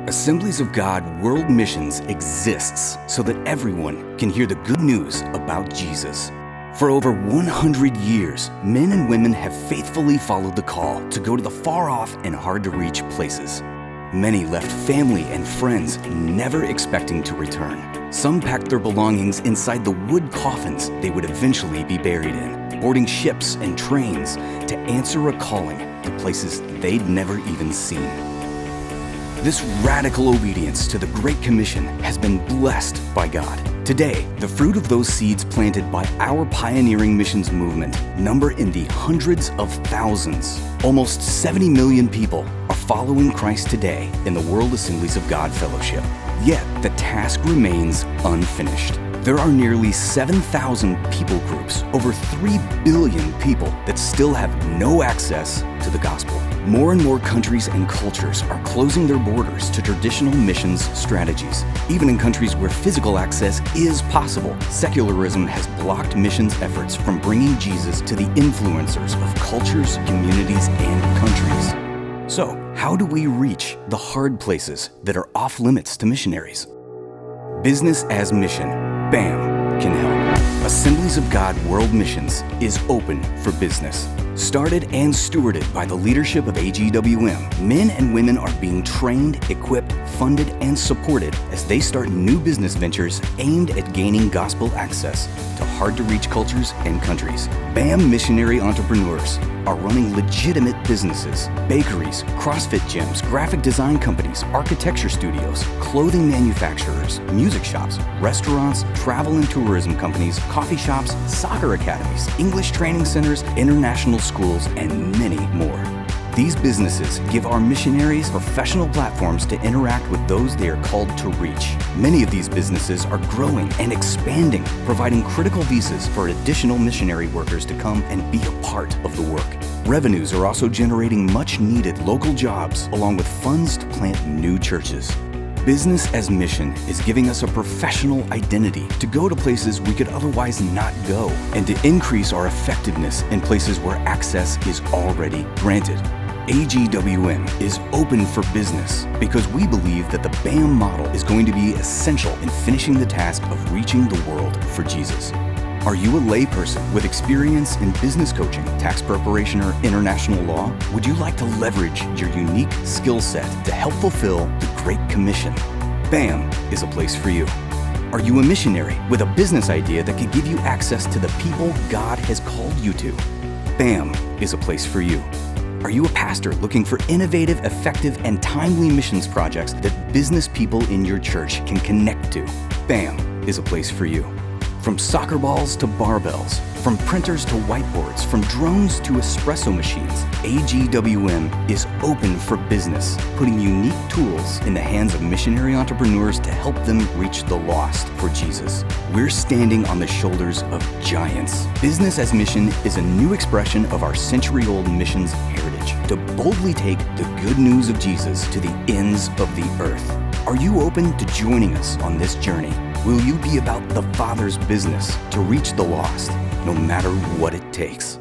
Assemblies of God World Missions exists so that everyone can hear the good news about Jesus. For over 100 years, men and women have faithfully followed the call to go to the far-off and hard-to-reach places. Many left family and friends, never expecting to return. Some packed their belongings inside the wood coffins they would eventually be buried in, boarding ships and trains to answer a calling to places they'd never even seen. This radical obedience to the Great Commission has been blessed by God. Today, the fruit of those seeds planted by our pioneering missions movement number in the hundreds of thousands. Almost 70 million people are following Christ today in the World Assemblies of God Fellowship. Yet, the task remains unfinished. There are nearly 7,000 people groups, over 3 billion people that still have no access to the gospel. More and more countries and cultures are closing their borders to traditional missions strategies. Even in countries where physical access is possible, secularism has blocked missions efforts from bringing Jesus to the influencers of cultures, communities, and countries. So, how do we reach the hard places that are off limits to missionaries? Business as Mission, BAM, can help. Assemblies of God World Missions is open for business. Started and stewarded by the leadership of AGWM, men and women are being trained, equipped, funded, and supported as they start new business ventures aimed at gaining gospel access to hard-to-reach cultures and countries. BAM missionary entrepreneurs are running legitimate businesses, bakeries, CrossFit gyms, graphic design companies, architecture studios, clothing manufacturers, music shops, restaurants, travel and tourism companies, coffee shops, soccer academies, English training centers, international schools, and many more. These businesses give our missionaries professional platforms to interact with those they are called to reach. Many of these businesses are growing and expanding, providing critical visas for additional missionary workers to come and be a part of the work. Revenues are also generating much-needed local jobs, along with funds to plant new churches. Business as Mission is giving us a professional identity to go to places we could otherwise not go, and to increase our effectiveness in places where access is already granted. AGWM is open for business because we believe that the BAM model is going to be essential in finishing the task of reaching the world for Jesus. Are you a layperson with experience in business coaching, tax preparation, or international law? Would you like to leverage your unique skill set to help fulfill the Great Commission? BAM is a place for you. Are you a missionary with a business idea that could give you access to the people God has called you to? BAM is a place for you. Are you a pastor looking for innovative, effective, and timely missions projects that business people in your church can connect to? BAM is a place for you. From soccer balls to barbells, from printers to whiteboards, from drones to espresso machines, AGWM is open for business, putting unique tools in the hands of missionary entrepreneurs to help them reach the lost for Jesus. We're standing on the shoulders of giants. Business as Mission is a new expression of our century-old missions heritage to boldly take the good news of Jesus to the ends of the earth. Are you open to joining us on this journey? Will you be about the Father's business to reach the lost, no matter what it takes?